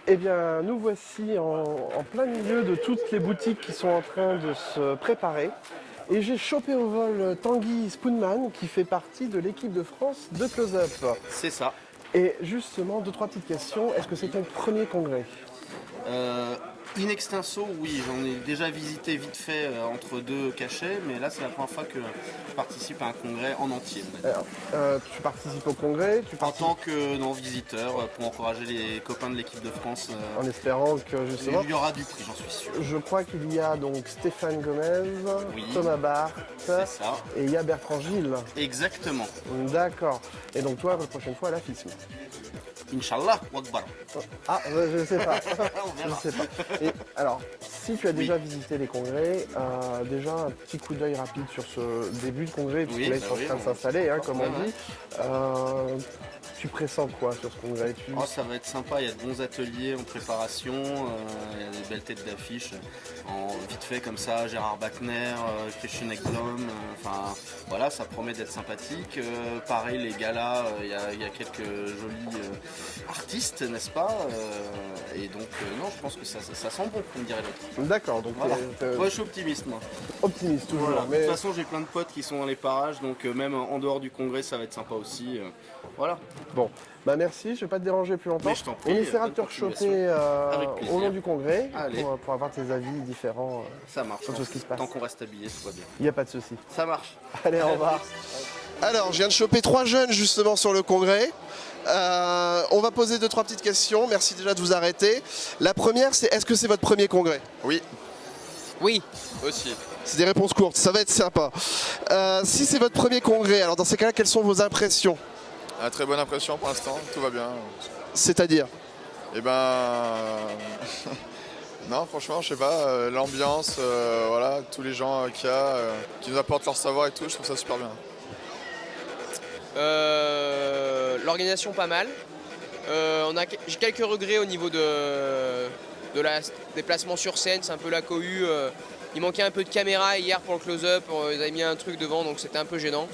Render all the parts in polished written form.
Eh bien, nous voici en plein milieu de toutes les boutiques qui sont en train de se préparer. Et j'ai chopé au vol Tanguy Spoonman qui fait partie de l'équipe de France de Close-Up. C'est ça. Et justement, deux, trois petites questions. Est-ce que c'est ton premier congrès? In extenso, oui, j'en ai déjà visité vite fait entre deux cachets, mais là c'est la première fois que je participe à un congrès en entier. Alors, tu participes au congrès, En tant que non-visiteur, pour encourager les copains de l'équipe de France. En espérant que justement... Il y aura du prix, j'en suis sûr. Je crois qu'il y a donc Stéphane Gomez, Oui, Thomas Barthes, c'est ça. et il y a Bertrand Gilles. Exactement. D'accord. Et donc toi, la prochaine fois, à la FISM. Inch'Allah, Wakbar. Ah, je sais pas. On Je verra. sais pas. Et alors, si tu as déjà visité les congrès, déjà un petit coup d'œil rapide sur ce début de congrès, puisque Oui, là ils bah sont en oui, train de on- s'installer, hein, comme Ouais, on dit. Tu pressens quoi sur ce congrès? Oh, ça va être sympa, il y a de bons ateliers en préparation, il y a des belles têtes d'affiche, en vite fait comme ça, Gérard Bachner, Christian Ekblom, enfin voilà, ça promet d'être sympathique. Pareil, les galas, il y a quelques jolis artistes, n'est-ce pas? Et donc, non, je pense que ça sent bon, comme dirait l'autre. D'accord, donc Voilà. t'es Moi, je suis optimiste, moi. optimiste toujours. Voilà. Mais... De toute façon, j'ai plein de potes qui sont dans les parages, donc même en dehors du congrès, ça va être sympa aussi. Voilà. Bon, bah merci, je vais pas te déranger plus longtemps. Mais je t'en prie, On essaiera de bonne te rechoper continuation. Avec plaisir. au long du congrès Allez. pour avoir tes avis différents Ça marche. sur tout ce qui se passe. Tant qu'on reste habillé, tout va bien. Il n'y a pas de souci. Ça marche. Allez, au revoir. Alors, je viens de choper 3 jeunes justement sur le congrès. On va poser 2-3 petites questions. Merci déjà de vous arrêter. La première, c'est est-ce que c'est votre premier congrès? Oui, Oui, aussi. C'est des réponses courtes, ça va être sympa. Si c'est votre premier congrès, alors dans ces cas-là, quelles sont vos impressions? Très bonne impression pour l'instant, tout va bien. C'est-à-dire? Et ben. Non, franchement, je sais pas, l'ambiance, voilà, tous les gens qu'il y a, qui nous apportent leur savoir et tout, je trouve ça super bien. l'organisation pas mal. J'ai quelques regrets au niveau des déplacement sur scène, c'est un peu la cohue. Il manquait un peu de caméra hier pour le close-up, ils avaient mis un truc devant donc c'était un peu gênant.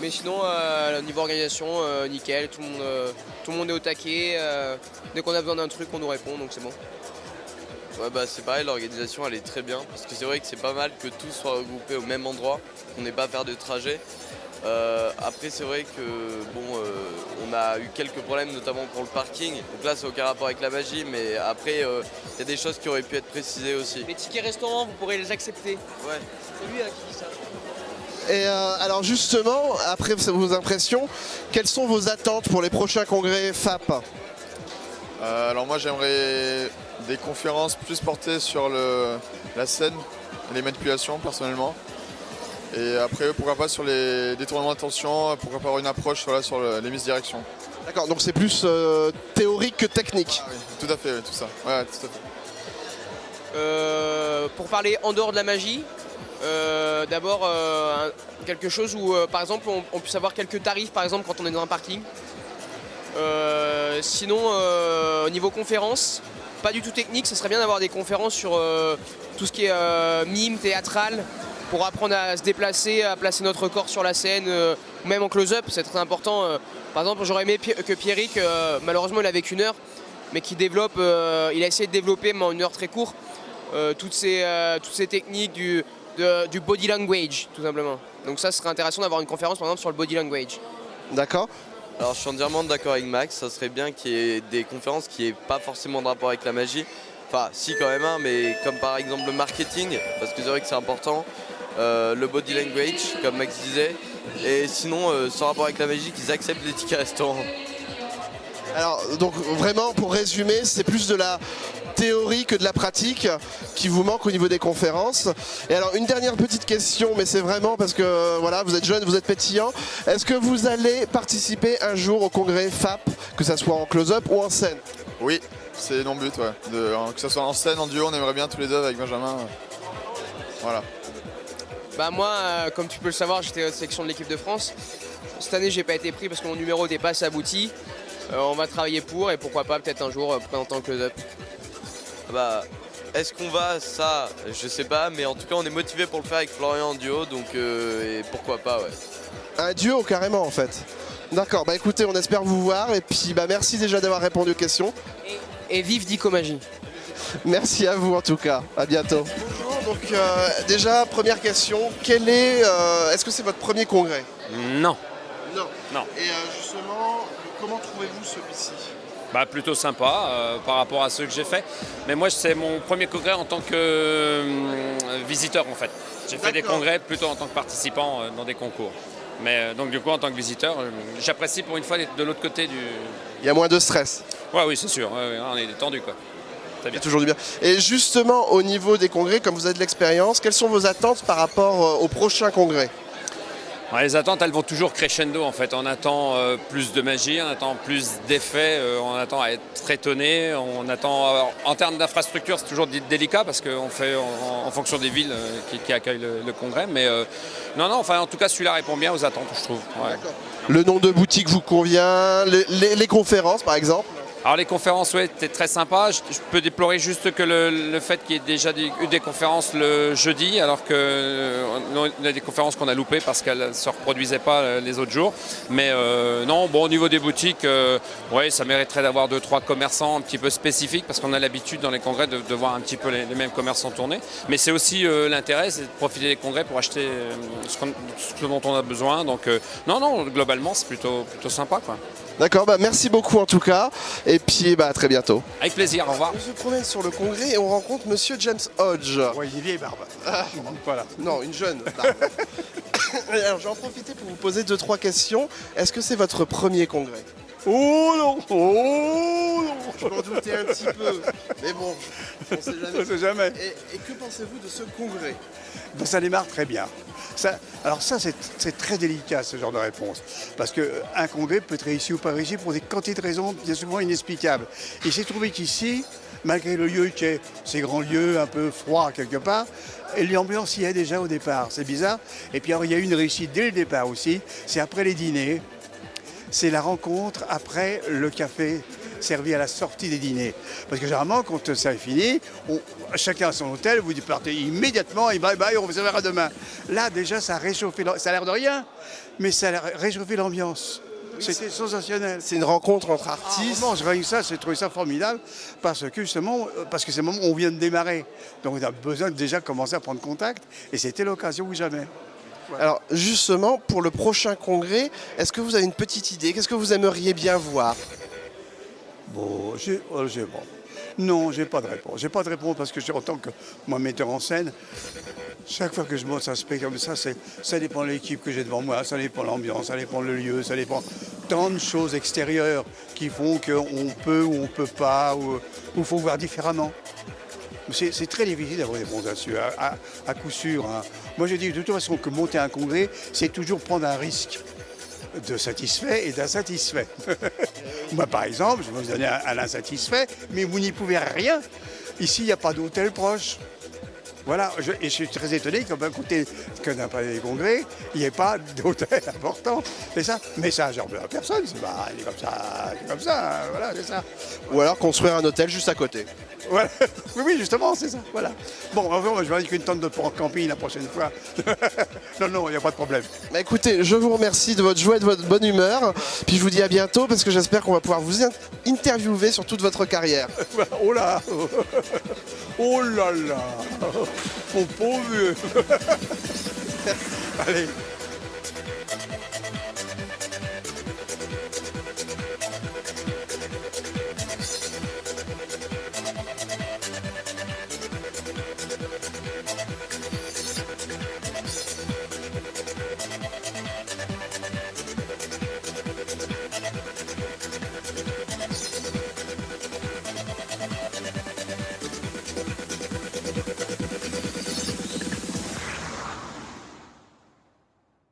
Mais sinon, au niveau organisation, nickel, tout le monde est au taquet. Dès qu'on a besoin d'un truc, on nous répond, donc c'est bon. Ouais, bah c'est pareil, l'organisation elle est très bien parce que c'est vrai que c'est pas mal que tout soit regroupé au même endroit, qu'on n'ait pas à faire de trajet. Après c'est vrai que bon, on a eu quelques problèmes notamment pour le parking, donc là c'est aucun rapport avec la magie, mais après il y a des choses qui auraient pu être précisées aussi. Les tickets restaurants, vous pourrez les accepter. Ouais. C'est lui qui dit ça. Et alors justement, après vos impressions, quelles sont vos attentes pour les prochains congrès FAP? Alors moi j'aimerais des conférences plus portées sur la scène, les manipulations personnellement. Et après pourquoi pas sur les détournements d'attention, pourquoi pas avoir une approche voilà, sur les mises direction. D'accord, donc c'est plus théorique que technique. Ah oui, tout à fait, oui, tout ça. Ouais, tout à fait. Pour parler en dehors de la magie, d'abord quelque chose où par exemple on puisse avoir quelques tarifs par exemple quand on est dans un parking. Sinon au niveau conférence, pas du tout technique, ça serait bien d'avoir des conférences sur tout ce qui est mime, théâtral, pour apprendre à se déplacer, à placer notre corps sur la scène, ou même en close-up, c'est très important. Par exemple, j'aurais aimé que Pierrick, malheureusement il avait qu'une heure, mais qui développe, il a essayé de développer, mais en une heure très courte, toutes ces techniques du body language, tout simplement. Donc ça, ce serait intéressant d'avoir une conférence, par exemple, sur le body language. D'accord. Alors je suis entièrement d'accord avec Max, ça serait bien qu'il y ait des conférences qui n'aient pas forcément de rapport avec la magie. Enfin si quand même, hein, mais comme par exemple le marketing, parce que c'est vrai que c'est important. Le body language, comme Max disait. Et sinon, sans rapport avec la magie, qu'ils acceptent les tickets restaurants. Alors donc vraiment pour résumer, c'est plus de la théorie que de la pratique qui vous manque au niveau des conférences. Et alors une dernière petite question, mais c'est vraiment parce que voilà, vous êtes jeune, vous êtes pétillant. Est-ce que vous allez participer un jour au congrès FAP, que ça soit en close-up ou en scène? Oui, c'est mon but, ouais. Que ce soit en scène, en duo, on aimerait bien tous les deux avec Benjamin. Voilà. Bah moi, comme tu peux le savoir, j'étais en sélection de l'équipe de France. Cette année, j'ai pas été pris parce que mon numéro n'était pas abouti. On va travailler pour et pourquoi pas peut-être un jour présenter en close-up. Bah, est-ce qu'on va? Ça, je sais pas, mais en tout cas, on est motivé pour le faire avec Florian en duo, donc et pourquoi pas, ouais. Un duo carrément en fait. D'accord, bah écoutez, on espère vous voir et puis bah merci déjà d'avoir répondu aux questions. Et Et vive Dicomagie. Merci à vous en tout cas, à bientôt. Bonjour, donc déjà première question, est-ce que c'est votre premier congrès? Non. Non. Et justement, comment trouvez-vous celui-ci? Plutôt sympa par rapport à ceux que j'ai fait. Mais moi, c'est mon premier congrès en tant que visiteur en fait. J'ai fait des congrès plutôt en tant que participant dans des concours. Mais donc du coup, en tant que visiteur, j'apprécie pour une fois d'être de l'autre côté du... Il y a moins de stress. Ouais, oui, c'est sûr. Ouais, on est détendu quoi. C'est bien. Toujours du bien. Et justement, au niveau des congrès, comme vous avez de l'expérience, quelles sont vos attentes par rapport au prochain congrès? Alors, les attentes, elles vont toujours crescendo en fait. On attend plus de magie, on attend plus d'effets, on attend à être étonné, on attend... Alors, en termes d'infrastructure, c'est toujours délicat parce qu'on fait en fonction des villes qui accueillent le congrès. Mais non, enfin, en tout cas, celui-là répond bien aux attentes, je trouve. Ouais. Le nom de boutique vous convient, les conférences par exemple? Alors les conférences, ouais, c'était très sympa. Je peux déplorer juste que le fait qu'il y ait déjà eu des conférences le jeudi, alors qu'on a des conférences qu'on a loupées parce qu'elles ne se reproduisaient pas les autres jours. Mais non, bon, au niveau des boutiques, ouais, ça mériterait d'avoir 2-3 commerçants un petit peu spécifiques parce qu'on a l'habitude dans les congrès de voir un petit peu les mêmes commerçants tourner. Mais c'est aussi l'intérêt, c'est de profiter des congrès pour acheter ce dont on a besoin. Donc non, globalement, c'est plutôt sympa, quoi. D'accord, merci beaucoup en tout cas, et puis à très bientôt. Avec plaisir, au revoir. On se promène sur le congrès et on rencontre Monsieur James Hodge. Ouais, il est vieille barbe. Voilà. Non, une jeune barbe. Alors, je vais en profiter pour vous poser 2-3 questions. Est-ce que c'est votre premier congrès? Oh non! Oh non! Je m'en doutais un petit peu, mais bon, on ne sait jamais. On sait jamais. Et que pensez-vous de ce congrès? Ça démarre très bien. Alors ça, c'est très délicat ce genre de réponse. Parce qu'un congrès peut être réussi ou pas réussi pour des quantités de raisons bien souvent inexplicables. Et j'ai trouvé qu'ici, malgré le lieu qui est ces grands lieux un peu froids quelque part, et l'ambiance y est déjà au départ. C'est bizarre. Et puis alors, il y a eu une réussite dès le départ aussi. C'est après les dîners. C'est la rencontre après le café servi à la sortie des dîners. Parce que généralement, quand ça est fini, chacun à son hôtel, vous partez immédiatement et bye bye, on se verra demain. Là, déjà, ça a réchauffé, ça a l'air de rien, mais ça a réchauffé l'ambiance. C'était sensationnel. C'est une rencontre entre artistes. Je voyais ça, j'ai trouvé ça formidable parce que justement, c'est le moment où on vient de démarrer. Donc on a besoin de déjà commencer à prendre contact et c'était l'occasion ou jamais. Voilà. Alors justement, pour le prochain congrès, est-ce que vous avez une petite idée? Qu'est-ce que vous aimeriez bien voir? Non, j'ai pas de réponse. J'ai pas de réponse parce que en tant que moi metteur en scène, chaque fois que je monte un spectacle comme ça dépend de l'équipe que j'ai devant moi, ça dépend de l'ambiance, ça dépend le lieu, ça dépend tant de choses extérieures qui font qu'on peut ou on peut pas, ou il faut voir différemment. C'est très difficile d'avoir des bons là-dessus, à coup sûr. Hein. Moi, je dis de toute façon que monter un congrès, c'est toujours prendre un risque de satisfait et d'insatisfait. Moi, par exemple, je vais vous donner un insatisfait, mais vous n'y pouvez rien. Ici, il n'y a pas d'hôtel proche. Voilà, et je suis très étonné qu'à côté d'un palais des congrès, il n'y ait pas d'hôtel important. C'est ça. Mais ça, j'en veux à personne. Il est comme ça, hein, voilà, c'est ça. Ou alors construire un hôtel juste à côté. Voilà. Oui, justement, c'est ça. Voilà. Bon, enfin, je vais indiquer une tente de camping la prochaine fois. Non, il n'y a pas de problème. Écoutez, je vous remercie de votre joie et de votre bonne humeur. Puis je vous dis à bientôt parce que j'espère qu'on va pouvoir vous interviewer sur toute votre carrière. Oh là! Oh là là! Mon pauvre vieux! Allez.